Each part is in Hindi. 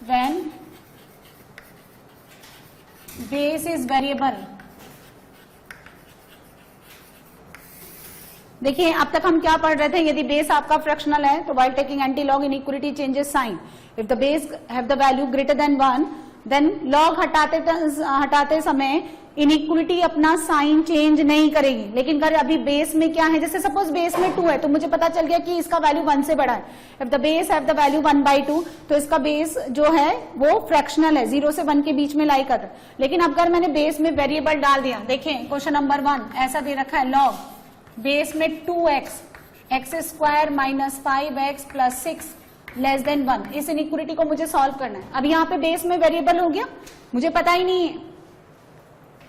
when base is variable। देखिए अब तक हम क्या पढ़ रहे थे, यदि बेस आपका फ्रैक्शनल है तो while taking anti-log inequality changes sign, if the base have the value greater than 1 then log हटाते समय इनइक्वलिटी अपना साइन चेंज नहीं करेगी। लेकिन अगर अभी बेस में क्या है, जैसे सपोज बेस में 2 है तो मुझे पता चल गया कि इसका वैल्यू 1 से बड़ा है। If the base have the value 1/2 तो इसका बेस जो है वो फ्रैक्शनल है, 0 से 1 के बीच में लाई करता है। लेकिन अब अगर मैंने बेस में वेरिएबल डाल दिया, देखें क्वेश्चन नंबर 1 ऐसा दे रखा है, लॉग बेस में 2x x² - 5x + 6 < 1। इस इनइक्वलिटी को मुझे सॉल्व करना है। अब यहाँ पे बेस में वेरिएबल हो गया, मुझे पता ही नहीं है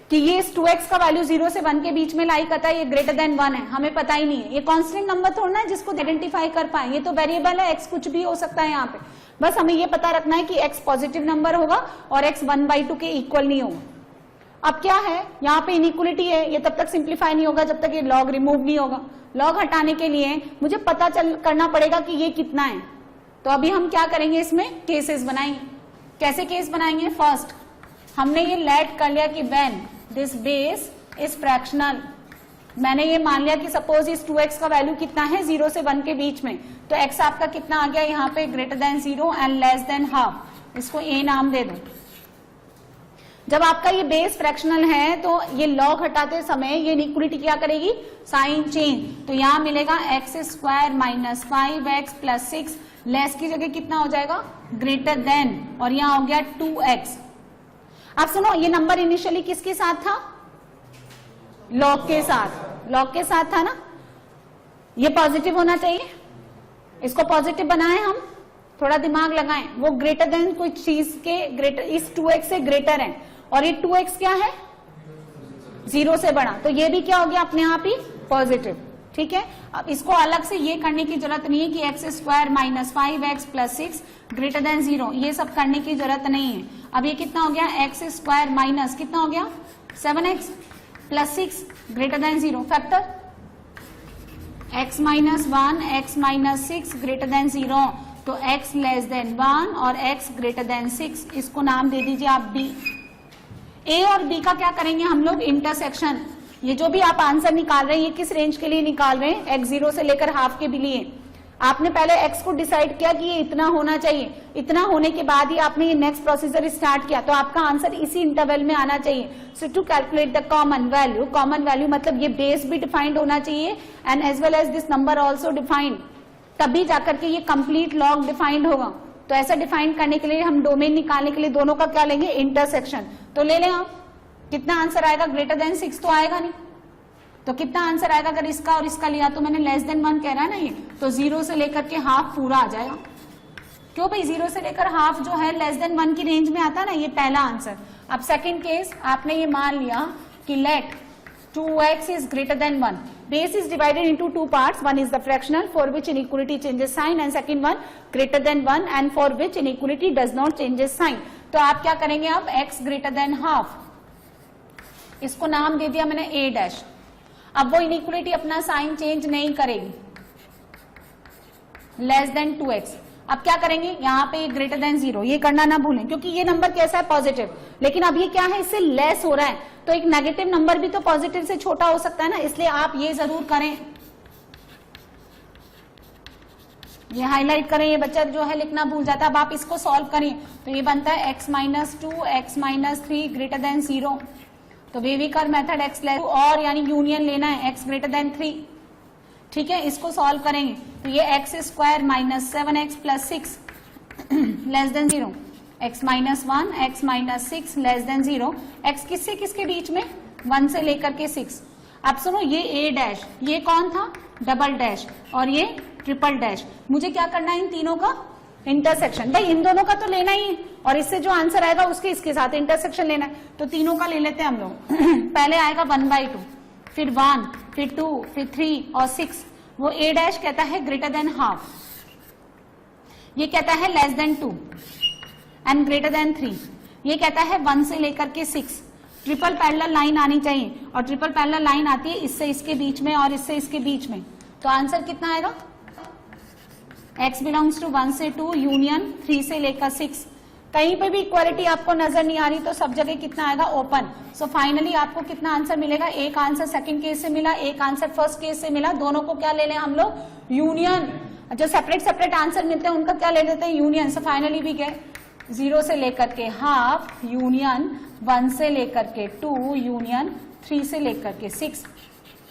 कि ये इस 2x का वैल्यू 0 से 1 के बीच में लाई करता है, ये ग्रेटर देन 1 है, हमें पता ही नहीं है। ये कांस्टेंट नंबर थोड़ा है जिसको आइडेंटिफाई कर पाए, ये तो वेरिएबल है, x कुछ भी हो सकता है यहाँ पे। बस हमें ये पता रखना है कि x पॉजिटिव नंबर होगा और x 1/2 के इक्वल नहीं होगा। अब क्या है, यहाँ पे इनइक्वलिटी है, ये तब तक सिंप्लीफाई नहीं होगा जब तक ये लॉग रिमूव नहीं होगा। लॉग हटाने के लिए मुझे पता करना पड़ेगा कि ये कितना है। तो अभी हम क्या करेंगे, इसमें केसेस बनाएंगे। कैसे केस बनाएंगे, फर्स्ट हमने ये लेट कर लिया कि when this base is fractional, मैंने ये मान लिया कि सपोज इस 2x का वैल्यू कितना है 0 से 1 के बीच में, तो x आपका कितना आ गया यहाँ पे greater than 0 and less than half, इसको a नाम दे दो। जब आपका ये बेस फ्रैक्शनल है तो ये लॉग हटाते समय ये इनइक्वलिटी क्या करेगी, साइन चेंज। तो यहाँ मिलेगा x² - 5x + 6, लेस की जगह कितना हो जाएगा, ग्रेटर देन, और यहाँ हो गया 2x। अब सुनो, ये नंबर इनिशियली किसके साथ था, लॉग के साथ, लॉग के साथ था ना, ये पॉजिटिव होना चाहिए, इसको पॉजिटिव बनाएं हम, थोड़ा दिमाग लगाएं। वो ग्रेटर देन कोई चीज के ग्रेटर, इस 2x से ग्रेटर है, और ये 2x क्या है 0 से बड़ा, तो ये भी क्या हो गया अपने आप ही पॉजिटिव। ठीक है, अब इसको अलग से ये करने की जरूरत नहीं है कि x² - 5x + 6 ग्रेटर देन 0, ये सब करने की जरूरत नहीं है। अब ये कितना हो गया, x² माइनस कितना हो गया 7x + 6 greater than 0, factor x - 1 x - 6 greater than 0, तो x लेस देन 1 और x ग्रेटर देन 6, इसको नाम दे दीजिए आप b। a और b का क्या करेंगे हम लोग, इंटरसेक्शन। ये जो भी आप आंसर निकाल रहे हैं ये किस रेंज के लिए निकाल रहे हैं, x 0 से लेकर हाफ के भी लिए। आपने पहले x को डिसाइड किया कि ये इतना होना चाहिए, इतना होने के बाद ही आपने ये नेक्स्ट प्रोसीजर स्टार्ट किया, तो आपका आंसर इसी इंटरवल में आना चाहिए। So to calculate the common value, common value मतलब ये बेस भी डिफाइंड होना चाहिए and as well as this number also defined, तभी जाकर के ये कंप्लीट लॉग डिफाइंड होगा। तो ऐसा डिफाइंड करने के लिए हम डोमेन निकालने के लिए दोनों का क्या लेंगे, इंटरसेक्शन। तो ले लें आप, कितना आंसर आएगा, ग्रेटर देन 6 तो आएगा नहीं, तो कितना आंसर आएगा अगर इसका और इसका लिया, तो मैंने लेस देन 1 कह रहा है ना, ये तो 0 से लेकर के हाफ पूरा आ जाएगा। क्यों भाई, 0 से लेकर हाफ जो है लेस देन 1 की रेंज में आता है ना, ये पहला आंसर। अब सेकंड केस, आपने ये मान लिया कि late 2x is greater than 1, base is divided into 2 parts, one is the fractional for which inequality changes sign and second one greater than 1 and for which inequality does not changes sign। तो आप क्या करेंगे, अब x greater than half, इसको नाम दे दिया मैंने a'। अब वो इनइक्वलिटी अपना साइन चेंज नहीं करेगी, लेस देन 2x। अब क्या करेंगे, यहाँ पे ग्रेटर देन 0, ये करना ना भूलें क्योंकि ये नंबर कैसा है, पॉजिटिव, लेकिन अब ये क्या है, इससे लेस हो रहा है, तो एक नेगेटिव नंबर भी तो पॉजिटिव से छोटा हो सकता है ना, इसलिए आप ये जरूर करें, ये हाईलाइट करें, ये बच्चा जो है लिखना भूल जाता है। अब आप इसको सॉल्व करें तो ये बनता है x - 2 x - 3 ग्रेटर देन 0, तो वेविकर मेथड x लेस और यानी यूनियन लेना है x ग्रेटर देन 3। ठीक है, इसको सॉल्व करेंगे तो ये x² - 7x + 6 less than 0, x - 1 x - 6 less than 0, x किससे किसके बीच में, 1 से लेकर के 6। अब सुनो, ये a', ये कौन था, डबल डैश, और ये ट्रिपल डैश। मुझे क्या करना है, इन तीनों का इंटरसेक्शन। भाई इन दोनों का तो लेना ही है और इससे जो आंसर आएगा उसके इसके साथ इंटरसेक्शन लेना है, तो तीनों का ले लेते हैं हम लोग। पहले आएगा 1/2, फिर 1, फिर 2, फिर 3 और 6। वो a' कहता है ग्रेटर देन हाफ, ये कहता है less than 2 and greater than 3, ये कहता है 1 से लेकर के 6। ट्रिपल पैरेलल लाइन आनी चाहिए और ट्रिपल पैरेलल लाइन आती है इससे इसके बीच में और इससे इसके बीच में, तो आंसर कितना आएगा, x बिलोंग्स टू 1 से 2 यूनियन 3 से लेकर 6, कहीं पे भी इक्वालिटी आपको नजर नहीं आ रही तो सब जगह कितना आएगा, ओपन। सो फाइनली आपको कितना आंसर मिलेगा, एक आंसर सेकंड केस से मिला, एक आंसर फर्स्ट केस से मिला, दोनों को क्या ले लें हम लोग, यूनियन। जो सेपरेट सेपरेट आंसर मिलते हैं उनका क्या ले लेते हैं, यूनियन। सो फाइनली भी गए 0 से लेकर के हाफ यूनियन 1 से लेकर के 2 यूनियन 3 से लेकर के 6।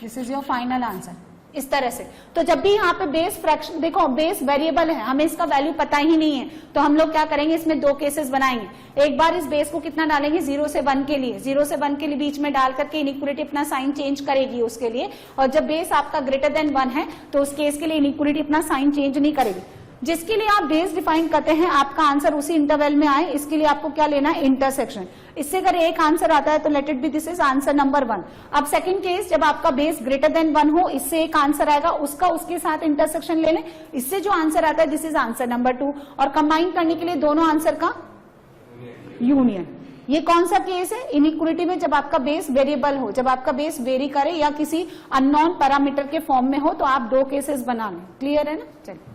This is your final answer. इस तरह से तो जब भी यहाँ पे बेस फ्रैक्शन, देखो बेस वेरिएबल है, हमें इसका वैल्यू पता ही नहीं है, तो हम लोग क्या करेंगे, इसमें 2 केसेस बनाएंगे। एक बार इस बेस को कितना डालेंगे, 0 से 1 के लिए, 0 से 1 के लिए बीच में डाल करके इनइक्वालिटी अपना साइन चेंज करेगी उसके लिए, और जब बेस आपका ग्रेटर देन 1 है तो उस केस के लिए इनइक्वालिटी अपना साइन चेंज नहीं करेगी। जिसके लिए आप बेस डिफाइन करते हैं आपका आंसर उसी इंटरवल में आए, इसके लिए आपको क्या लेना है, इंटरसेक्शन। इससे अगर एक आंसर आता है तो let it be this is answer number 1। अब सेकंड केस, जब आपका बेस ग्रेटर देन 1 हो, इससे एक आंसर आएगा, उसका उसके साथ इंटरसेक्शन ले लें, इससे जो आंसर आता है दिस इज आंसर नंबर 2। और कंबाइन करने के लिए दोनों आंसर का यूनियन। ये कौन सा केस है, इनइक्वालिटी में जब आपका बेस वेरिएबल हो, जब आपका बेस वेरी करे या किसी अननोन पैरामीटर के फॉर्म में हो, तो आप 2 केसेस बना लें। क्लियर है ना? चलिए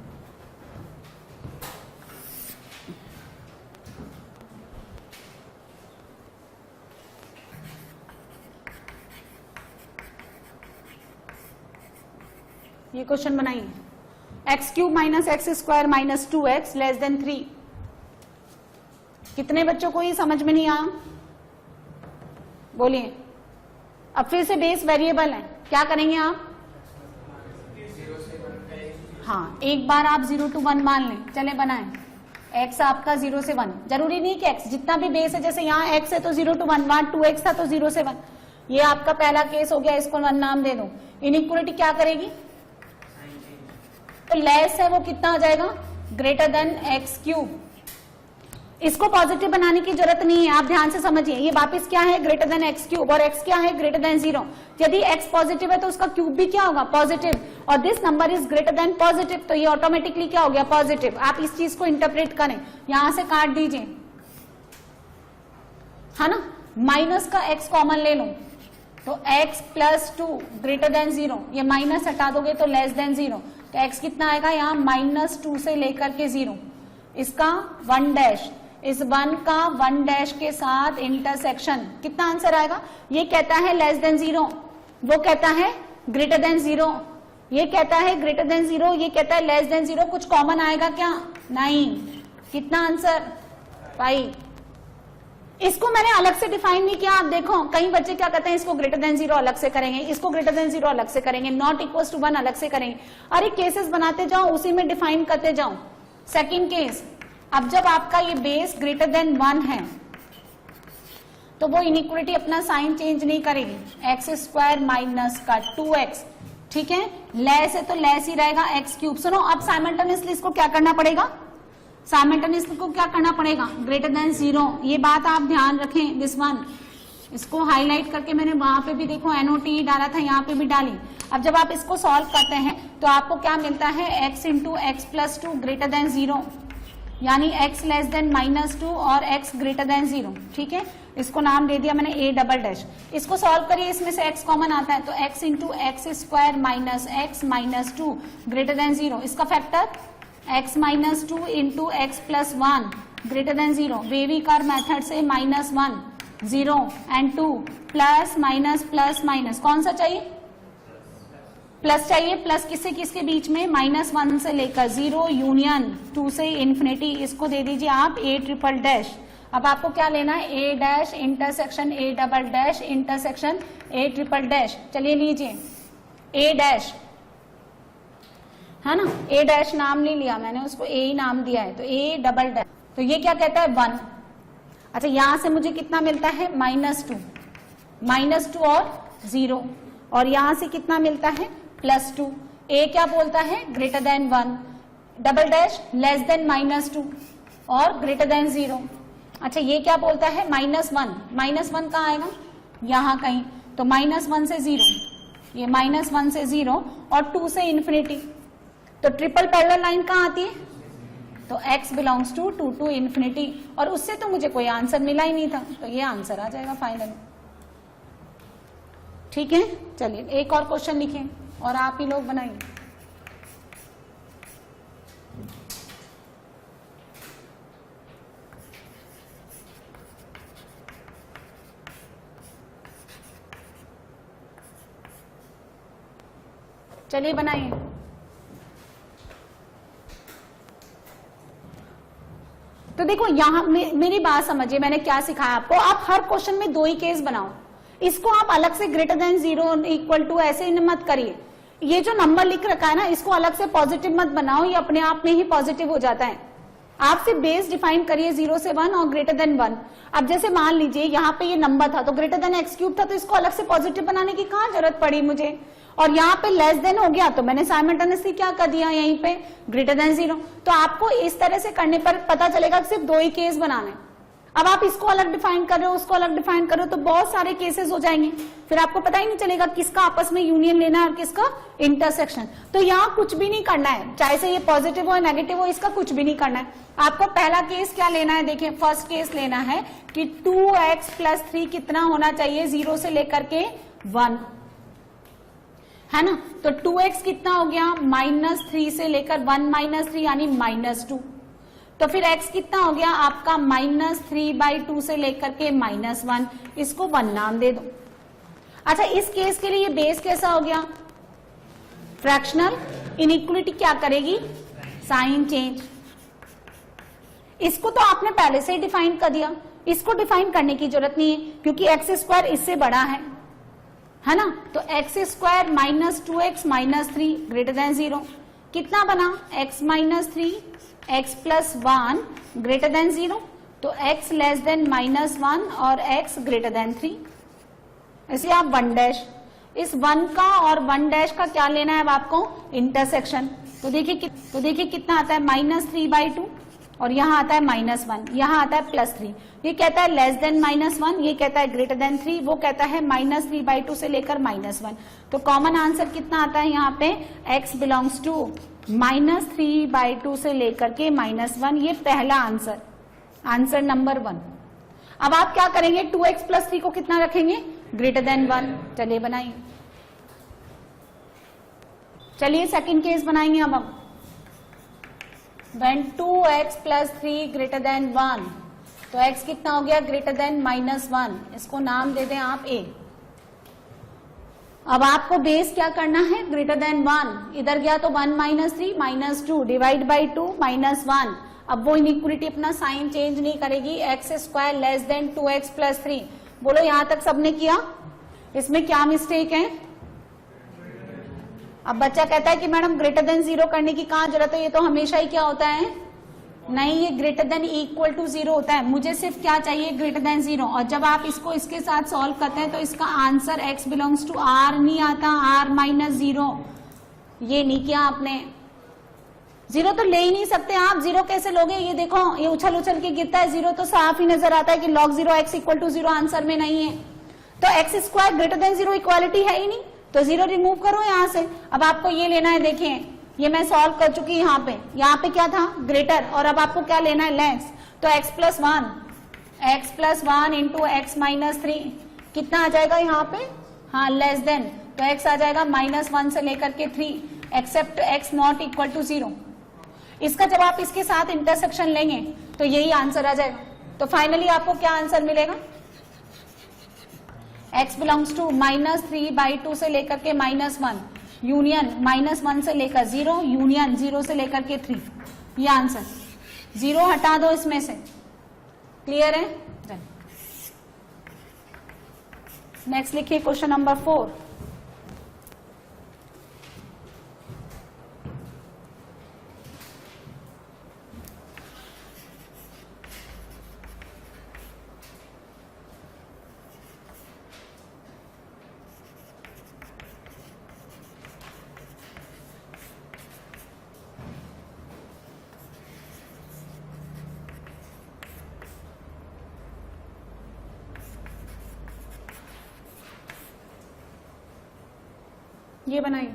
ये क्वेश्चन बनाइए, x³ minus x square minus 2x less than 3। कितने बच्चों को ये समझ में नहीं आया, बोलिए। अब फिर से बेस वेरिएबल है, क्या करेंगे आप, हाँ एक बार आप 0 to 1 मान लें, चले बनाएं। x आपका 0 से 1, जरूरी नहीं कि x जितना भी बेस है, जैसे यहाँ x है तो 0 to 1, वहां 2x था तो 0 से 1। ये आपका पहला केस हो गया, इसको 1 नाम दे दो। इनइक्वालिटी क्या करेगी, तो लेस है वो कितना आ जाएगा, ग्रेटर देन x³। इसको पॉजिटिव बनाने की जरूरत नहीं है, आप ध्यान से समझिए। ये वापस क्या है, ग्रेटर देन x³ और x क्या है, ग्रेटर देन 0। यदि x पॉजिटिव है तो उसका क्यूब भी क्या होगा, पॉजिटिव, और this number is greater than positive, तो ये ऑटोमेटिकली क्या हो गया, पॉजिटिव। आप इस चीज को इंटरप्रेट करें, यहां से काट दीजिए, है ना, माइनस का x कॉमन ले लो, तो x प्लस 2 ग्रेटर देन 0, ये माइनस हटा दोगे तो लेस देन 0, तो x कितना आएगा यहाँ, -2 से लेकर के 0, इसका 1 डैश, इस 1 का 1 डैश के साथ इंटरसेक्शन, कितना आंसर आएगा। ये कहता है लेस देन 0, वो कहता है ग्रेटर देन 0, ये कहता है ग्रेटर देन 0, ये कहता है लेस देन 0, कुछ कॉमन आएगा क्या, नहीं। कितना आंसर, 5। इसको मैंने अलग से डिफाइन नहीं किया। आप देखो कई बच्चे क्या करते हैं, इसको ग्रेटर देन 0 अलग से करेंगे, इसको ग्रेटर देन 0 अलग से करेंगे, नॉट इक्वल्स टू 1 अलग से करेंगे। अरे केसेस बनाते जाओ, उसी में डिफाइन करते जाओ। सेकंड केस, अब जब आपका ये बेस ग्रेटर देन 1 है तो वो इनइक्वालिटी अपना साइन चेंज नहीं करेगी, x² माइनस का 2x, ठीक है, लेस है तो लेस ही रहेगा, x³। सुनो, अब साइमल्टेनियसली इसको क्या करना पड़ेगा, साइमल्टेनियसली को क्या करना पड़ेगा, ग्रेटर देन 0। ये बात आप ध्यान रखें, दिस वन, इसको हाईलाइट करके मैंने वहां पे भी देखो NOT डाला था, यहाँ पे भी डाली। अब जब आप इसको सॉल्व करते हैं तो आपको क्या मिलता है, x into x plus 2 greater than 0, यानी x लेस देन -2 और x ग्रेटर देन 0, ठीक है। इसको नाम दे दिया मैंने a डबल डैश। इसको सॉल्व करिए, इसमें से x कॉमन आता है तो x into x² minus x minus 2 greater than 0, इसका factor x minus 2 into x plus 1 greater than 0। Wavy curve method से -1 0 and 2 plus minus plus minus, कौन सा चाहिए, प्लस चाहिए। प्लस किससे किसके बीच में, -1 से लेकर 0 यूनियन 2 से इन्फिनिटी, इसको दे दीजिए आप a ट्रिपल डैश। अब आपको क्या लेना है, a dash intersection a double dash intersection a triple dash. चलिए लीजिए a डैश, है ना, a डैश नाम नहीं लिया मैंने, उसको a ही नाम दिया है, तो a डबल डैश। तो ये क्या कहता है, 1। अच्छा, यहां से मुझे कितना मिलता है, -2 और 0, और यहां से कितना मिलता है, +2। a क्या बोलता है, greater than 1, double dash less than -2 और ग्रेटर देन 0। अच्छा, ये क्या बोलता है, -1 कहाँ आएगा, यहां कहीं, तो -1 से 0, ये -1 से 0 और 2 से इन्फिनिटी, तो ट्रिपल पैरेलल लाइन कहाँ आती है, तो x belongs to 2 to infinity, और उससे तो मुझे कोई आंसर मिला ही नहीं था, तो ये आंसर आ जाएगा फाइनली, ठीक है। चलिए एक और क्वेश्चन लिखें और आप ही लोग बनाइए। चलिए बनाइए। तो देखो यहां मेरी बात समझिए, मैंने क्या सिखाया आपको। आप हर क्वेश्चन में 2 ही केस बनाओ, इसको आप अलग से ग्रेटर देन 0 इक्वल टू ऐसे मत करिए। ये जो नंबर लिख रखा है ना, इसको अलग से पॉजिटिव मत बनाओ, ये अपने आप में ही पॉजिटिव हो जाता है। आप सिर्फ बेस डिफाइन करिए 0 से 1 और ग्रेटर देन 1। अब जैसे मान लीजिए यहाँ पे ये नंबर था तो ग्रेटर देन x क्यूब था, तो इसको अलग से पॉजिटिव बनाने की कहाँ जरूरत पड़ी मुझे। और यहाँ पे लेस देन हो गया तो मैंने साइमल्टेनियसली क्या कर दिया, यहीं पे ग्रेटर देन 0। तो आपको इस तरह से करने पर पता चलेगा कि सिर्फ 2 ही केस बनाने। अब आप इसको अलग डिफाइन कर रहे हो, उसको अलग डिफाइन कर रहे हो, तो बहुत सारे केसेस हो जाएंगे, फिर आपको पता ही नहीं चलेगा किसका आपस में यूनियन लेना है और किसका इंटरसेक्शन। तो यहाँ कुछ भी नहीं करना है, चाहे से ये पॉजिटिव हो नेगेटिव हो, इसका कुछ भी नहीं करना है। आपको पहला केस क्या लेना है, देखिए फर्स्ट केस लेना है कि 2x प्लस 3 कितना होना चाहिए 0 से लेकर के 1, है ना। तो 2x कितना हो गया, -3 से लेकर 1 - 3 यानी -2। तो फिर x कितना हो गया आपका -3/2 से लेकर के -1, इसको 1 नाम दे दो। अच्छा, इस केस के लिए ये बेस कैसा हो गया, फ्रैक्शनल इनइक्वलिटी क्या करेगी, साइन चेंज। इसको तो आपने पहले से ही डिफाइन कर दिया, इसको डिफाइन करने की जरूरत नहीं है क्योंकि x² इससे बड़ा है ना। तो x² -2x -3 ग्रेटर देन 0 कितना बना, x -3 x plus 1 greater than 0। तो x लेस देन -1 और x ग्रेटर देन 3। ऐसे आप 1 इस 1 का और 1 का क्या लेना है अब आपको, इंटरसेक्शन। तो देखिए कितना आता है, -3/2 और यहाँ आता है -1, यहाँ आता है +3। ये कहता है लेस देन -1, ये कहता है ग्रेटर देन 3, वो कहता है -3/2 से लेकर -1। तो कॉमन आंसर कितना आता है यहाँ पे, x बिलोंग्स टू -3/2 से लेकर के -1। ये पहला आंसर, आंसर नंबर 1। अब आप क्या करेंगे, 2x प्लस 3 को कितना रखेंगे, ग्रेटर देन 1। चलिए बनाइए, चलिए सेकंड केस बनाएंगे अब हम। When 2x plus 3 greater than 1, तो x कितना हो गया, ग्रेटर देन -1, इसको नाम दे दें आप a। अब आपको बेस क्या करना है, ग्रेटर देन 1, इधर गया तो 1 - 3 -2 डिवाइड बाई 2 -1। अब वो इनइक्वलिटी अपना साइन चेंज नहीं करेगी, x² less than 2x plus 3। बोलो यहां तक सबने किया, इसमें क्या मिस्टेक है। अब बच्चा कहता है कि मैडम ग्रेटर देन 0 करने की कहाँ जरूरत है, ये तो हमेशा ही क्या होता है, नहीं ये ग्रेटर देन इक्वल टू 0 होता है। मुझे सिर्फ क्या चाहिए, ग्रेटर देन 0। और जब आप इसको इसके साथ सॉल्व करते हैं तो इसका answer x belongs to r नहीं आता, r - 0। ये नहीं किया आपने, 0 तो ले ही नहीं सकते आप। 0 कैसे लोगे, ये देखो ये उछल उछल के गिरता है 0, तो साफ ही नजर आता है कि log 0 x equal to 0 answer में नहीं है। तो x² ग्रेटर देन 0 इक्वालिटी है ही नहीं, तो 0 रिमूव करो यहां से। अब आपको ये लेना है, देखिए ये मैं सॉल्व कर चुकी यहाँ पे क्या था, ग्रेटर, और अब आपको क्या लेना है, लेस। तो x प्लस 1 इंटू x - 3 कितना आ जाएगा यहाँ पे, हाँ लेस देन, तो x आ जाएगा -1 से लेकर के 3 except x not equal to 0। इसका जब आप इसके साथ इंटरसेक्शन लेंगे तो यही आंसर आ जाएगा। तो फाइनली आपको क्या आंसर मिलेगा, x बिलोंग्स टू -3/2 से लेकर के -1 यूनियन -1 से लेकर 0 यूनियन 0 से लेकर के 3। ये आंसर, 0 हटा दो इसमें से। क्लियर है। नेक्स्ट लिखिए क्वेश्चन नंबर 4। ये बनाइए।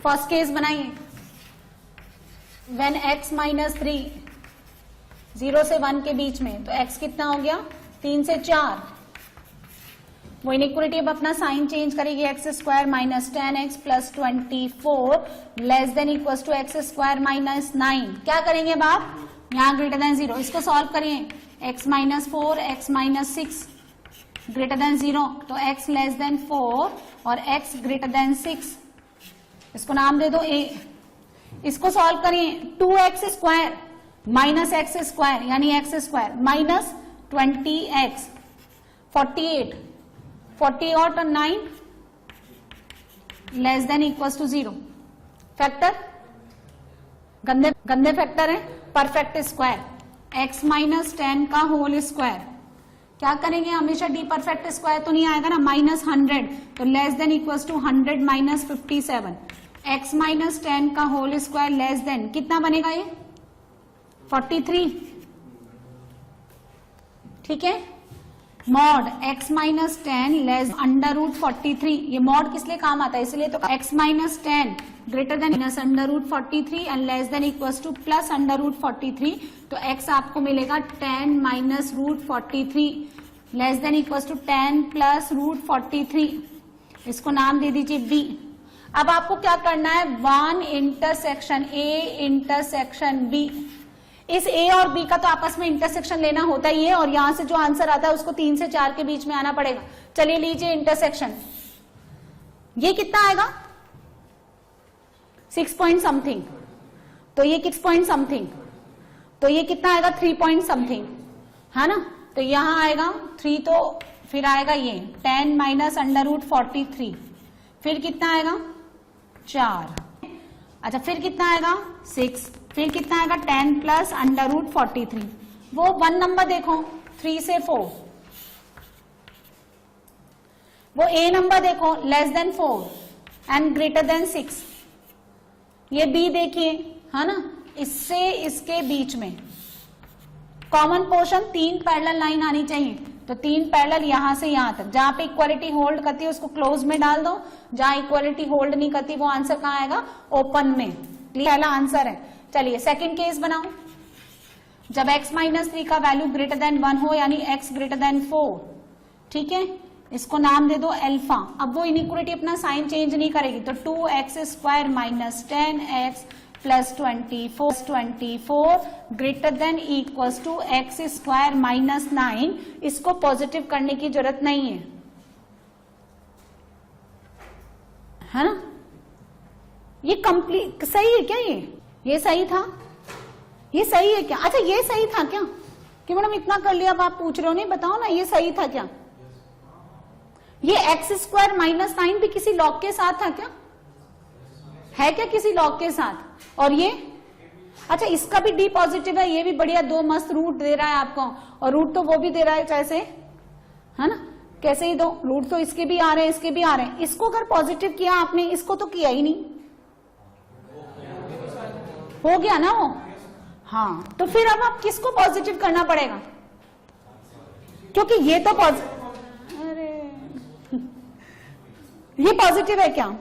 फर्स्ट केस बनाइए, व्हेन x माइनस 3 0 से 1 के बीच में, तो x कितना हो गया 3 से 4। वो इनइक्वालिटी अब अपना साइन चेंज करेगी, x square minus 10x plus 24 less than equal to x square minus 9। क्या करेंगे अब आप, यहाँ ग्रेटर देन 0, इसको सॉल्व करिए, x minus 4 x minus 6 greater than 0, तो x लेस देन 4 और x ग्रेटर देन 6, इसको नाम दे दो a। इसको सॉल्व करिए, 2x square minus x square यानी एक्स स्क्वायर माइनस 20x 48 40 और 9 less than equals to 0। Factor गंदे गंदे फैक्टर है, परफेक्ट स्क्वायर x माइनस 10 का होल स्क्वायर। क्या करेंगे, हमेशा डी परफेक्ट स्क्वायर तो नहीं आएगा ना, माइनस 100, तो less than equals to 100 minus 57, x minus 10 का होल स्क्वायर लेस देन कितना बनेगा ये 43। ठीक है, mod x minus 10 less under root 43, ये मॉड किस लिए काम आता है, इसलिए तो x minus 10 greater than minus under root 43 and less than equals to plus under root 43, तो x आपको मिलेगा 10 minus root 43 less than equals to 10 plus root 43, इसको नाम दे दीजिए b। अब आपको क्या करना है, 1 इंटरसेक्शन a इंटरसेक्शन b। इस a और b का तो आपस में इंटरसेक्शन लेना होता ही है, और यहां से जो आंसर आता है उसको 3 से 4 के बीच में आना पड़ेगा। चलिए लीजिए इंटरसेक्शन, ये कितना आएगा 6 पॉइंट समथिंग, तो ये 6 पॉइंट समथिंग, तो ये कितना आएगा 3 पॉइंट समथिंग, है ना। तो यहां आएगा 3, तो फिर आएगा ये 10 माइनस अंडर रूट 43, फिर कितना आएगा 4, अच्छा फिर कितना आएगा 6, फिर कितना आएगा 10 प्लस अंडर रूट 43। वो 1 नंबर देखो 3 से 4, वो a नंबर देखो less than 4 and greater than 6, ये b देखिए, है ना, इससे इसके बीच में कॉमन पोर्शन 3 पैरेलल लाइन आनी चाहिए, तो 3 पैरेलल यहां से यहां तक, जहां पे इक्वालिटी होल्ड करती है उसको क्लोज में डाल दो, जहां इक्वालिटी होल्ड नहीं करती वो आंसर कहां आएगा, ओपन में। पहला आंसर है। चलिए सेकंड केस बनाओ, जब x माइनस 3 का वैल्यू ग्रेटर देन 1 हो यानी x ग्रेटर देन 4, ठीक है, इसको नाम दे दो अल्फा। अब वो इनइक्वालिटी अपना साइन चेंज नहीं करेगी, तो 2x square minus 10x plus 24 greater than equals to x square minus 9, इसको पॉजिटिव करने की जरूरत नहीं है ना। ये कंप्लीट सही है क्या, ये सही था, ये सही है क्या, अच्छा ये सही था क्या, कि मैडम इतना कर लिया अब आप पूछ रहे हो, नहीं बताओ ना ये सही था क्या। ये एक्स स्क्वायर माइनस 9 भी किसी लॉग के साथ था क्या, है क्या किसी लॉग के साथ, और ये अच्छा इसका भी डी पॉजिटिव है, ये भी बढ़िया 2 मस्त रूट दे रहा है आपको, और रूट तो वो भी दे रहा है कैसे, है ना, कैसे ही दो रूट तो इसके भी आ रहे हैं इसके भी आ रहे हैं। इसको अगर पॉजिटिव किया आपने, इसको तो किया ही नहीं, हो गया ना वो, हाँ, तो फिर अब आप किसको पॉजिटिव करना पड़ेगा, क्योंकि ये तो पॉजिटिव, अरे ये पॉजिटिव है क्या,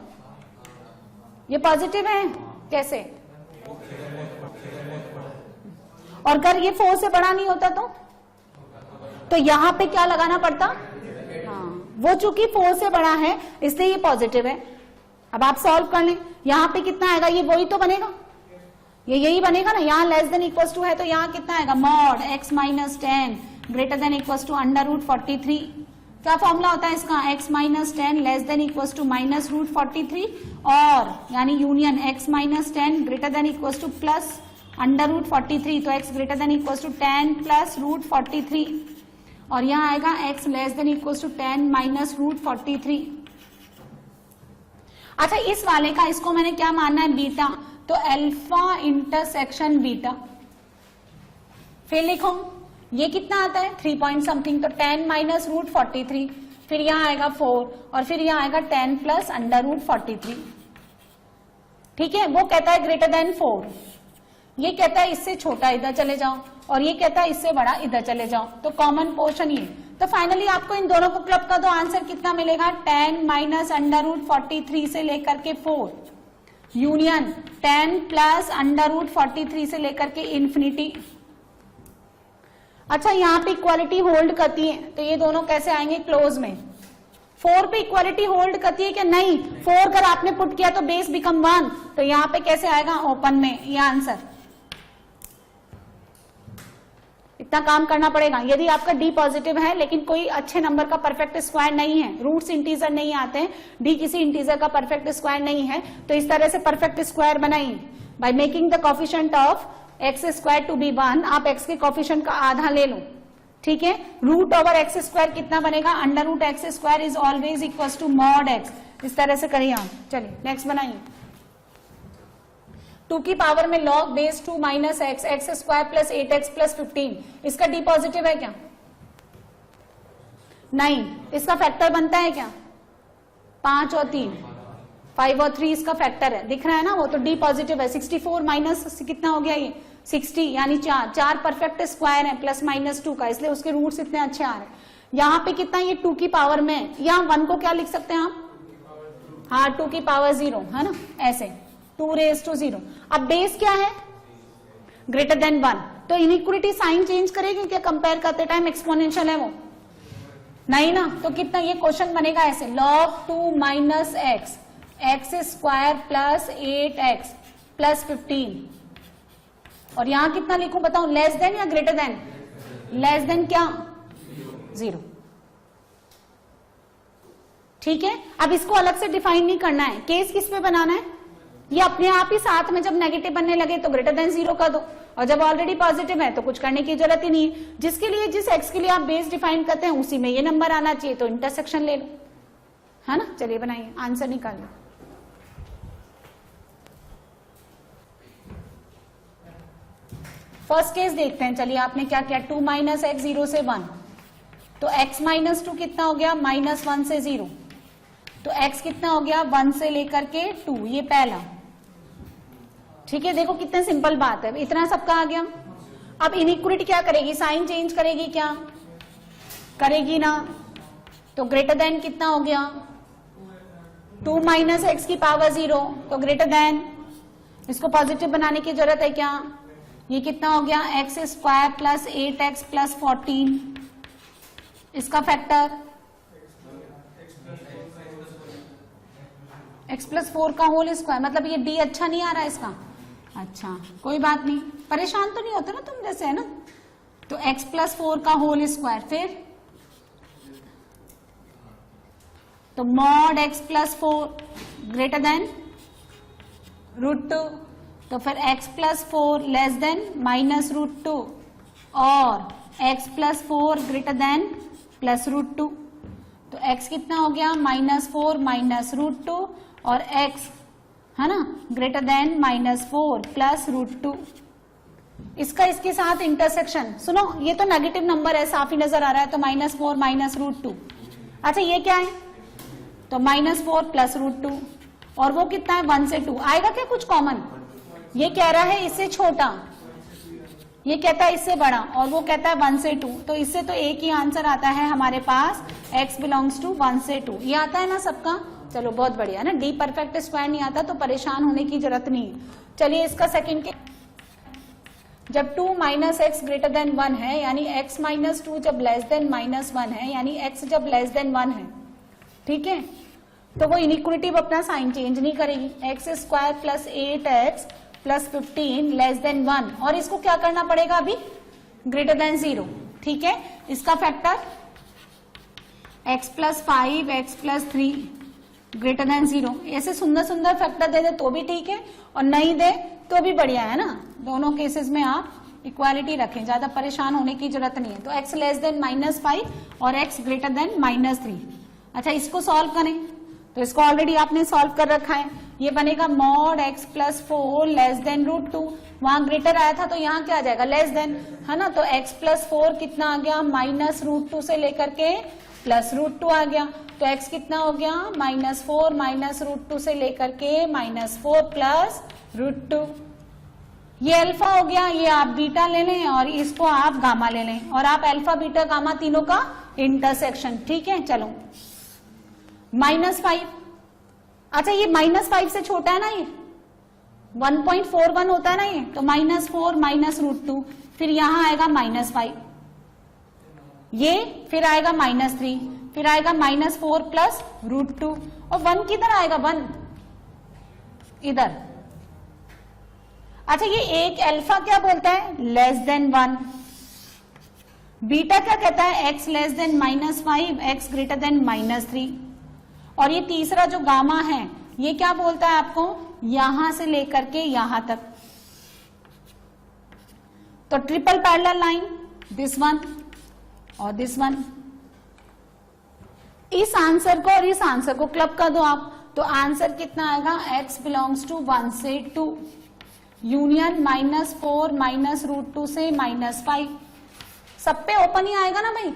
ये पॉजिटिव है कैसे, और अगर ये 4 से बड़ा नहीं होता तो यहां पे क्या लगाना पड़ता, हाँ, वो चूंकि 4 से बड़ा है इसलिए ये पॉजिटिव है। अब आप सॉल्व कर लें, यहां पे कितना आएगा, ये वही तो बनेगा, ये यही बनेगा ना, यहाँ लेस देन इक्वल्स टू है तो यहाँ कितना आएगा, mod x minus 10 greater than equals to under root 43। क्या फॉर्मूला होता है इसका, x minus 10 less than equals to minus root 43, और यानी union x minus 10 greater than equals to plus under root 43, तो x greater than equals to 10 plus root 43, और यहाँ आएगा x less than equals to 10 minus root 43। अच्छा इस वाले का, इसको मैंने क्या मानना है, बीटा, तो अल्फा इंटरसेक्शन बीटा। फिर लिखो ये कितना आता है 3 पॉइंट समथिंग, तो 10 माइनस रूट 43, फिर यहाँ आएगा 4 और फिर यहाँ आएगा 10 प्लस अंडर रूट 43। ठीक है, वो कहता है ग्रेटर देन 4, ये कहता है इससे छोटा इधर चले जाओ, और ये कहता है इससे बड़ा इधर चले जाओ, तो कॉमन पोर्शन ये। तो फाइनली आपको इन दोनों को क्लब कर दो, आंसर कितना मिलेगा, 10 माइनस अंडर रूट 43 से लेकर के 4, यूनियन 10 प्लस √43 से लेकर के इन्फिनिटी। अच्छा यहाँ पे इक्वालिटी होल्ड करती है तो ये दोनों कैसे आएंगे क्लोज में। 4 पे इक्वालिटी होल्ड करती है क्या? नहीं। 4 अगर आपने पुट किया तो बेस बिकम 1, तो यहाँ पे कैसे आएगा? ओपन में। ये आंसर। इतना काम करना पड़ेगा। यदि आपका डी पॉजिटिव है लेकिन कोई अच्छे नंबर का परफेक्ट स्क्वायर नहीं है, रूट्स इंटीजर नहीं आते हैं, डी किसी इंटीजर का परफेक्ट स्क्वायर नहीं है, तो इस तरह से परफेक्ट स्क्वायर बनाइए by making the coefficient of x square to be 1। आप एक्स के कोफिशिएंट का आधा ले लो, ठीक है। रूट ओवर एक्स स्क्वायर कितना बनेगा? √x square is always equal to mod x. इस तरह से करिए आप। चलिए नेक्स्ट बनाइए। 2 की पावर में log base 2 minus x square plus 8x plus 15, इसका डी पॉजिटिव है क्या? नहीं। इसका फैक्टर बनता है क्या? 5 और 3, 5 और 3 इसका फैक्टर है, दिख रहा है ना वो, तो डी पॉजिटिव है। 64 माइनस कितना हो गया? ये 60 यानी 4 परफेक्ट स्क्वायर है प्लस माइनस 2 का, इसलिए उसके रूट्स इतने अच्छे आ रहे हैं। यहाँ पे कितना? ये 2 की पावर में, यहाँ 1 को क्या लिख सकते हैं आप? हाँ 2 की पावर 0 है ना, ऐसे 2 रेज टू 0। अब बेस क्या है? ग्रेटर देन 1, तो इनइक्वालिटी साइन चेंज करेगी क्या? कंपेयर करते टाइम एक्सपोनेंशियल है वो, नहीं ना। तो कितना ये क्वेश्चन बनेगा ऐसे, log 2 minus x square plus 8x plus 15, और यहां कितना लिखूं बताओ? लेस देन या ग्रेटर देन? लेस देन क्या? 0। ठीक है। अब इसको अलग से डिफाइन नहीं करना है, केस किस पे बनाना है? ये अपने आप ही साथ में जब नेगेटिव बनने लगे तो ग्रेटर देन 0 कर दो, और जब ऑलरेडी पॉजिटिव है तो कुछ करने की जरूरत ही नहीं है। जिसके लिए जिस एक्स के लिए आप बेस डिफाइन करते हैं उसी में ये नंबर आना चाहिए, तो इंटरसेक्शन ले लो, है ना। चलिए बनाइए, आंसर निकालिए। फर्स्ट केस देखते हैं। चलिए आपने क्या किया? 2 माइनस एक्स 0 से 1, तो x माइनस 2 कितना हो गया? -1 से 0, तो x कितना हो गया? 1 से लेकर के 2, ये पहला। ठीक है, देखो कितने सिंपल बात है, इतना सबका आ गया। अब इनइक्वालिटी क्या करेगी? साइन चेंज करेगी क्या? करेगी ना। तो ग्रेटर देन कितना हो गया? 2 माइनस एक्स की पावर 0, तो ग्रेटर देन, इसको पॉजिटिव बनाने की जरूरत है क्या? ये कितना हो गया? X square plus 8x plus 14, इसका फैक्टर x प्लस 4 का होल स्क्वायर, मतलब ये d अच्छा नहीं आ रहा है इसका। अच्छा कोई बात नहीं, परेशान तो नहीं होते ना तुम जैसे, है ना। तो x प्लस 4 का होल स्क्वायर, फिर तो mod x plus 4 greater than √2, तो फिर x प्लस 4 लेस देन -√2, और x plus 4 greater than plus √2, तो x कितना हो गया? -4 माइनस √2, और x है ना ग्रेटर देन -4 प्लस √2। इसका इसके साथ इंटरसेक्शन, सुनो ये तो नेगेटिव नंबर है, साफ ही नजर आ रहा है, तो -4 माइनस √2। अच्छा ये क्या है? तो -4 प्लस √2, और वो कितना है? 1 से 2। आएगा क्या कुछ कॉमन? ये कह रहा है इससे छोटा, ये कहता है इससे बड़ा, और वो कहता है 1 से 2, तो इससे तो एक ही आंसर आता है हमारे पास, x बिलोंग्स टू 1 से 2। ये आता है ना सबका? चलो बहुत बढ़िया ना। डी परफेक्ट स्क्वायर नहीं आता तो परेशान होने की जरूरत नहीं है। चलिए इसका सेकंड के, जब 2 माइनस एक्स ग्रेटर देन 1 है, यानी x माइनस 2 जब लेस देन -1 है, यानी x जब लेस देन 1 है, ठीक है, तो वो इनइक्वालिटी अपना साइन चेंज नहीं करेगी। X square plus 8x plus 15 less than 1, और इसको क्या करना पड़ेगा अभी? ग्रेटर देन 0, ठीक है। इसका factor x plus 5 x plus 3 greater than 0। ऐसे सुंदर सुंदर फैक्टर दे दे तो भी ठीक है, और नहीं दे तो भी बढ़िया है ना। दोनों केसेस में आप इक्वालिटी रखें, ज्यादा परेशान होने की जरूरत नहीं है। तो x लेस देन -5 और x ग्रेटर देन -3। अच्छा इसको सॉल्व करें, तो इसको ऑलरेडी आपने सॉल्व कर रखा है। ये बनेगा mod x plus 4 less than √2, वहां ग्रेटर आया था तो यहाँ क्या आ जाएगा? लेस देन, है ना। तो x प्लस 4 कितना आ गया? -√2 से लेकर के प्लस √2 आ गया, तो x कितना हो गया? -4 माइनस √2 से लेकर के -4 प्लस √2। ये अल्फा हो गया, ये आप बीटा ले लें और इसको आप गामा ले लें, और आप अल्फा बीटा गामा तीनों का इंटरसेक्शन, ठीक है। चलो -5, अच्छा ये -5 से छोटा है ना, ये 1.41 होता है ना ये, तो -4 माइनस √2, फिर यहां आएगा -5, ये फिर आएगा -3, फिर आएगा -4 प्लस √2, और 1 किधर आएगा, 1 इधर। अच्छा, ये एक अल्फा क्या बोलता है, लेस देन 1, बीटा क्या कहता है, x less then -5, x greater then -3, और ये तीसरा जो गामा है ये क्या बोलता है आपको, यहां से लेकर के यहां तक। तो triple parallel line, this one और दिस वन, इस आंसर को और इस आंसर को क्लब कर दो आप, तो आंसर कितना आएगा, x बिलोंग्स टू 1 से 2, यूनियन -4 माइनस √2 से -5, सब पे ओपन ही आएगा ना भाई,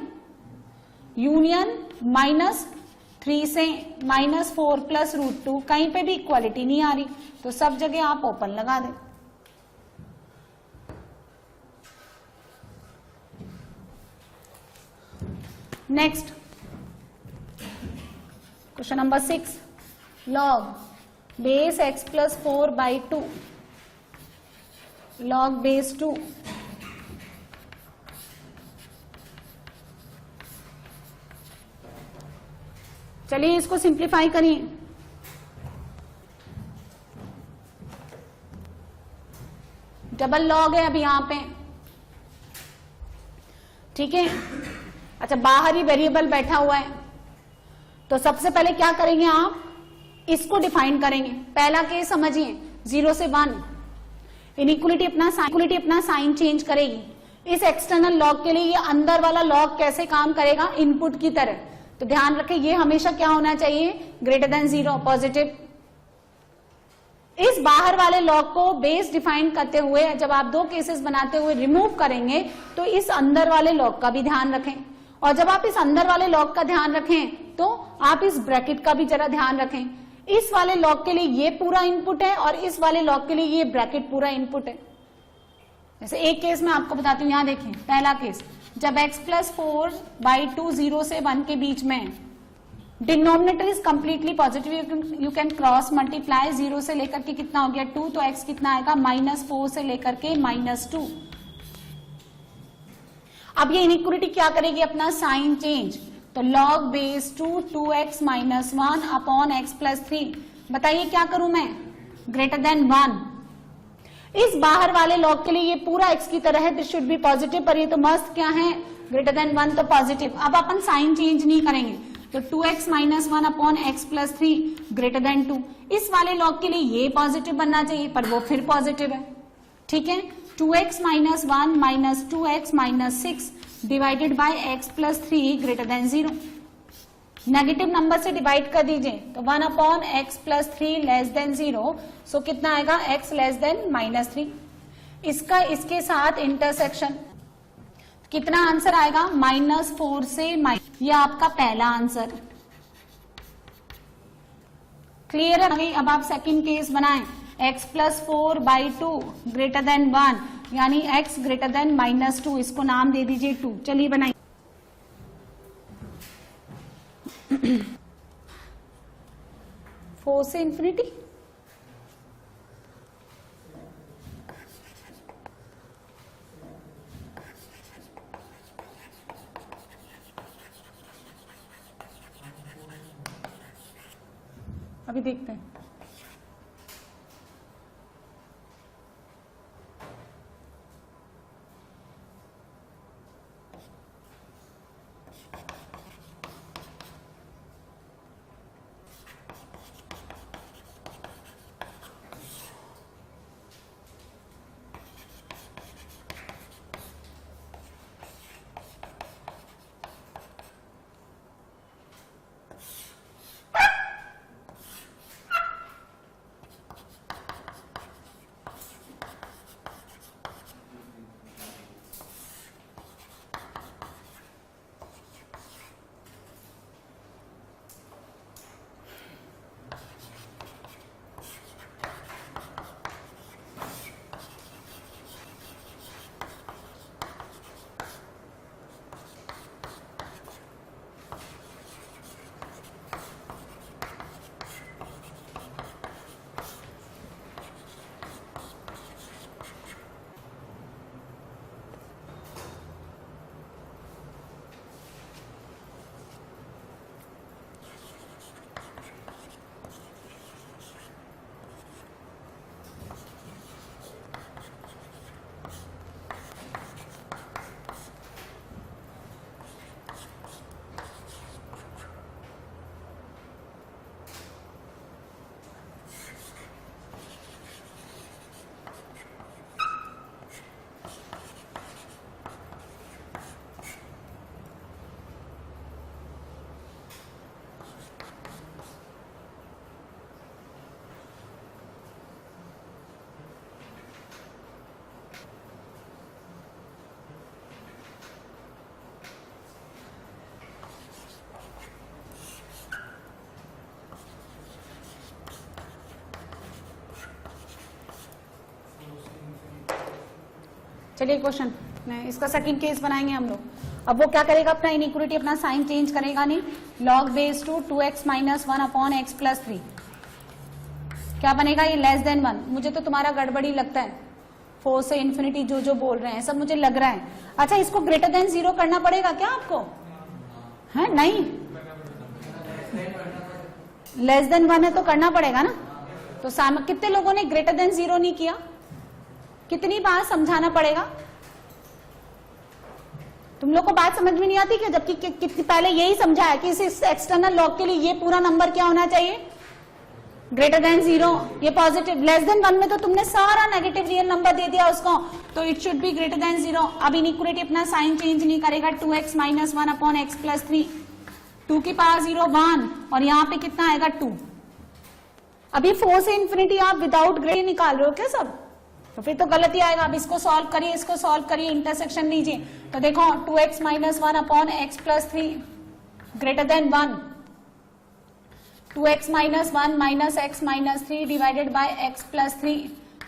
यूनियन -3 से -4 प्लस √2, कहीं पे भी इक्वालिटी नहीं आ रही, तो सब जगह आप ओपन लगा दें। Next question number 6, log base x plus 4/2, log base 2, चलिए इसको सिंप्लीफाई करिए। डबल लॉग है अभी यहां पे, ठीक है। अच्छा, बाहर ही वेरिएबल बैठा हुआ है, तो सबसे पहले क्या करेंगे आप, इसको डिफाइन करेंगे। पहला केस समझिए, 0 से 1, इनइक्वलिटी अपना साइन चेंज करेगी। इस एक्सटर्नल लॉग के लिए ये अंदर वाला लॉग कैसे काम करेगा, इनपुट की तरह, तो ध्यान रखें ये हमेशा क्या होना चाहिए, ग्रेटर देन 0, पॉजिटिव। इस बाहर वाले लॉग को बेस डिफाइन करते हुए जब आप दो केसेस बनाते हुए रिमूव करेंगे, तो इस अंदर वाले लॉग का भी ध्यान रखें, और जब आप इस अंदर वाले लॉग का ध्यान रखें तो आप इस ब्रैकेट का भी जरा ध्यान रखें। इस वाले लॉग के लिए ये पूरा इनपुट है और इस वाले लॉग के लिए ये ब्रैकेट पूरा इनपुट है। जैसे एक केस मैं आपको बताती हूं, यहां देखिए, पहला केस, जब x प्लस 4/2 0 से 1 के बीच में, denominator is completely positive, you can cross multiply, 0 से लेकर के कितना हो गया 2, तो x कितना आएगा, -4 से लेकर के -2। अब ये इनइक्वलिटी क्या करेगी, अपना साइन चेंज, तो log base 2x - 1 upon x plus 3, बताइए क्या करूं मैं, ग्रेटर देन 1। इस बाहर वाले लॉग के लिए ये पूरा x की तरह है, दिस शुड बी पॉजिटिव, पर ये तो मस्त क्या है, ग्रेटर देन 1, तो पॉजिटिव। अब अपन साइन चेंज नहीं करेंगे, तो 2x - 1 upon x plus 3 greater than 2। इस वाले लॉग के लिए ये पॉजिटिव बनना चाहिए, पर वो फिर पॉजिटिव है, ठीक है। 2x - 1 minus 2x - 6 divided by x plus 3 greater than 0। Negative number से डिवाइड कर दीजिए, तो 1 upon x plus 3 less than 0, सो कितना आएगा, x लेस देन -3। इसका इसके साथ इंटरसेक्शन, कितना आंसर आएगा, -4 से ये आपका पहला आंसर। क्लियर है भाई। अब आप सेकंड केस बनाएं, x प्लस 4/2 ग्रेटर देन 1, यानी x ग्रेटर देन -2, इसको नाम दे दीजिए 2। चलिए बनाइए। 4 से इंफिनिटी, अभी देखते हैं। चलिए क्वेश्चन, इसका सेकंड केस बनाएंगे हम लोग। अब वो क्या करेगा, अपना इनइक्वालिटी अपना साइन चेंज करेगा नहीं, log base to 2x minus 1 upon x plus 3 क्या बनेगा, ये लेस देन 1। मुझे तो तुम्हारा गड़बड़ी लगता है, 4 से इन्फिनिटी जो बोल रहे हैं सब मुझे लग रहा है। अच्छा, इसको ग्रेटर देन 0 करना पड़ेगा क्या आपको, है नहीं, लेस देन 1 है तो करना पड़ेगा ना। तो कितने लोगों ने ग्रेटर देन 0 नहीं किया, कितनी बार समझाना पड़ेगा, तुम लोग को बात समझ में नहीं आती क्या, जबकि कितनी पहले यही समझाया कि इस एक्सटर्नल लॉग के लिए ये पूरा नंबर क्या होना चाहिए, ग्रेटर देन 0, ये पॉजिटिव। लेस देन 1 में तो तुमने सारा नेगेटिव रियल नंबर दे दिया उसको, तो it should be greater than 0। अब इनइक्वालिटी अपना साइन चेंज नहीं करेगा, 2x minus 1 upon x plus 3, 2 की पावर 0 1, और यहाँ पे कितना आएगा 2। अभी 4 से इन्फिनिटी आप विदाउट ग्रेड निकाल रहे हो क्या सब, तो फिर तो गलती आएगा। अब इसको सॉल्व करिए, इसको सॉल्व करिए, इंटरसेक्शन लीजिए, तो देखो 2x minus 1 upon x plus 3 greater than 1, 2x minus 1 minus x minus 3 divided by x plus 3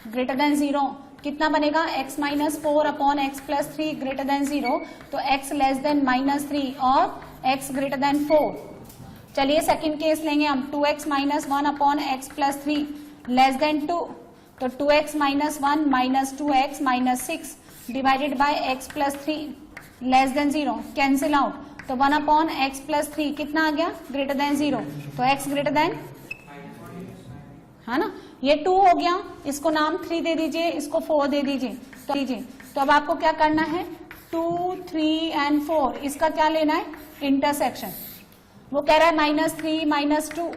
greater than 0, कितना बनेगा, x minus 4 upon x plus 3 greater than 0, तो x लेस देन माइनस 3 और x ग्रेटर देन 4। चलिए सेकंड केस लेंगे हम, 2x minus 1 upon x plus 3 less than 2, तो 2x minus 1 minus 2x minus 6 divided by x plus 3 less than 0, cancel out, तो 1 अपॉन एक्स प्लस 3 कितना आ गया, ग्रेटर देन 0, तो x ग्रेटर देन, है ना, ये 2 हो गया, इसको नाम 3 दे दीजिए, इसको 4 दे दीजिए, तो अब आपको क्या करना है, 2, 3 एंड 4, इसका क्या लेना है, इंटरसेक्शन। वो कह रहा है -3 -2,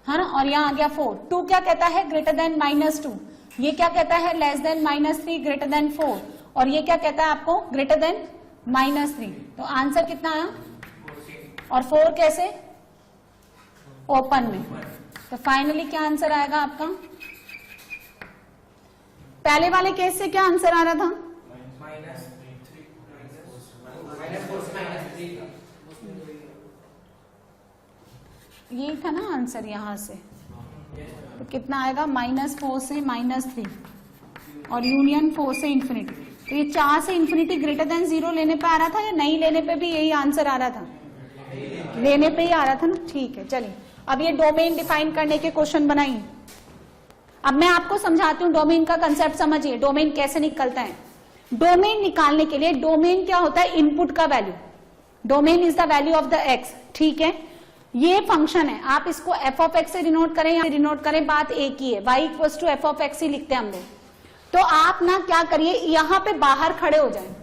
है ना, और यहाँ आ गया 4। 2 क्या कहता है, ग्रेटर देन -2, ये क्या कहता है, लेस देन -3 ग्रेटर देन 4, और ये क्या कहता है आपको, ग्रेटर देन -3। तो आंसर कितना आया, और 4 कैसे, ओपन में। तो फाइनली क्या आंसर आएगा आपका, पहले वाले केस से क्या आंसर आ रहा था, ये था ना आंसर यहां से, तो कितना आएगा, -4 से -3 और यूनियन 4 से इन्फिनिटी। तो ये 4 से इन्फिनिटी ग्रेटर देन 0 लेने पे आ रहा था, या नहीं लेने पे भी यही आंसर आ रहा था, लेने पे ही आ रहा था ना, ठीक है। चलिए अब ये डोमेन डिफाइन करने के क्वेश्चन बनाइए। अब मैं आपको समझाती हूँ, डोमेन का कंसेप्ट समझिए, डोमेन कैसे निकलता है। डोमेन निकालने के लिए, डोमेन क्या होता है, इनपुट का value, domain is the value of the X, ठीक है। ये फंक्शन है, आप इसको एफ ऑफ एक्स से डिनोट करें या डिनोट करें, बात एक ही है, y equals to F of X ही लिखते हैं हम लोग। तो आप ना क्या करिए, यहां पे बाहर खड़े हो जाएं।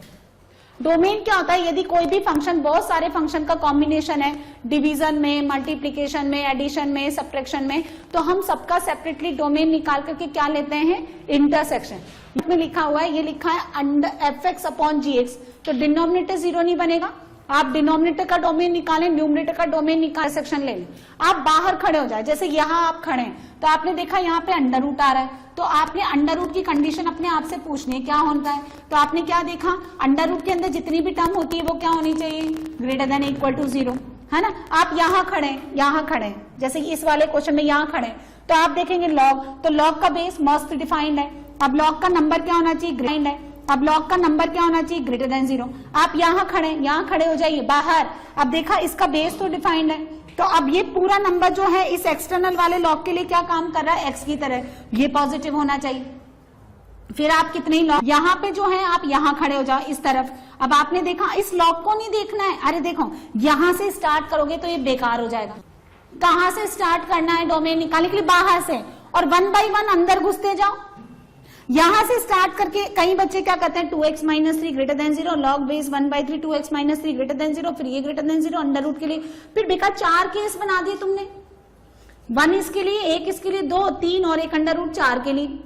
डोमेन क्या होता है, यदि कोई भी फंक्शन, बहुत सारे फंक्शन का कॉम्बिनेशन है, डिवीजन में, मल्टीप्लीकेशन में, एडिशन में, सब्ट्रैक्शन में, तो हम सबका सेपरेटली डोमेन निकाल करके क्या लेते हैं, इंटरसेक्शन। इसमें लिखा हुआ है, ये लिखा है अंडर एफ एक्स अपॉन जी एक्स, तो डिनोमिनेटर 0 नहीं बनेगा। आप डिनोमिनेटर का डोमेन निकालें, न्यूमरेटर का डोमेन निकाल, सेक्शन ले लें, आप बाहर खड़े हो जाए। जैसे यहाँ आप खड़े हैं, तो आपने देखा यहाँ पे अंडर रूट आ रहा है, तो आपने अंडर रूट की कंडीशन अपने आप से पूछनी है क्या होता है। तो आपने क्या देखा, अंडर रूट के अंदर जितनी भी टर्म होती है वो क्या होनी चाहिए, ग्रेटर देन इक्वल टू 0, है ना। आप यहाँ खड़े, जैसे इस वाले क्वेश्चन में यहाँ खड़े, तो आप देखेंगे लॉग, तो लॉग का बेस मस्त डिफाइंड है। अब लॉग का नंबर क्या होना चाहिए, ग्रेटर है। अब लॉग का नंबर क्या होना चाहिए, ग्रेटर देन 0। आप यहाँ खड़े हो जाइए बाहर। अब देखा, इसका बेस तो डिफाइंड है, तो अब ये पूरा नंबर जो है इस एक्सटर्नल वाले लॉग के लिए क्या काम कर रहा है, एक्स की तरह, ये पॉजिटिव होना चाहिए। फिर आप कितने लॉग यहाँ पे जो है, आप यहाँ खड़े हो जाओ इस तरफ। अब आपने देखा, इस लॉग को नहीं देखना है, अरे देखो यहां से स्टार्ट करोगे तो ये बेकार हो जाएगा। कहां से स्टार्ट करना है डोमेन निकालने के लिए, बाहर से, और 1 बाई 1 अंदर घुसते जाओ। यहां से स्टार्ट करके कई बच्चे क्या करते हैं, 2x minus 3 greater than 0, log base 1/3 2x minus 3 greater than 0, फिर ये ग्रेटर देन 0 अंडर रूट के लिए, फिर बेकार 4 केस बना दिए तुमने, 1 इसके लिए, 1 इसके लिए, 2 3 और 1 अंडर रूट 4 के लिए।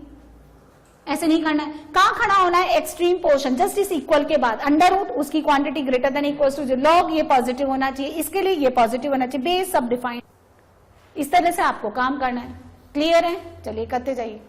ऐसे नहीं करना है। कहां खड़ा होना है, एक्सट्रीम पोर्शन, जस्ट इस इक्वल के बाद अंडर रूट, उसकी quantity greater than equal to 0, log ये पॉजिटिव होना चाहिए, इसके लिए ये पॉजिटिव होना चाहिए, बेस सब डिफाइंड। इस तरह से आपको काम करना है। क्लियर है, चलिए करते जाइए।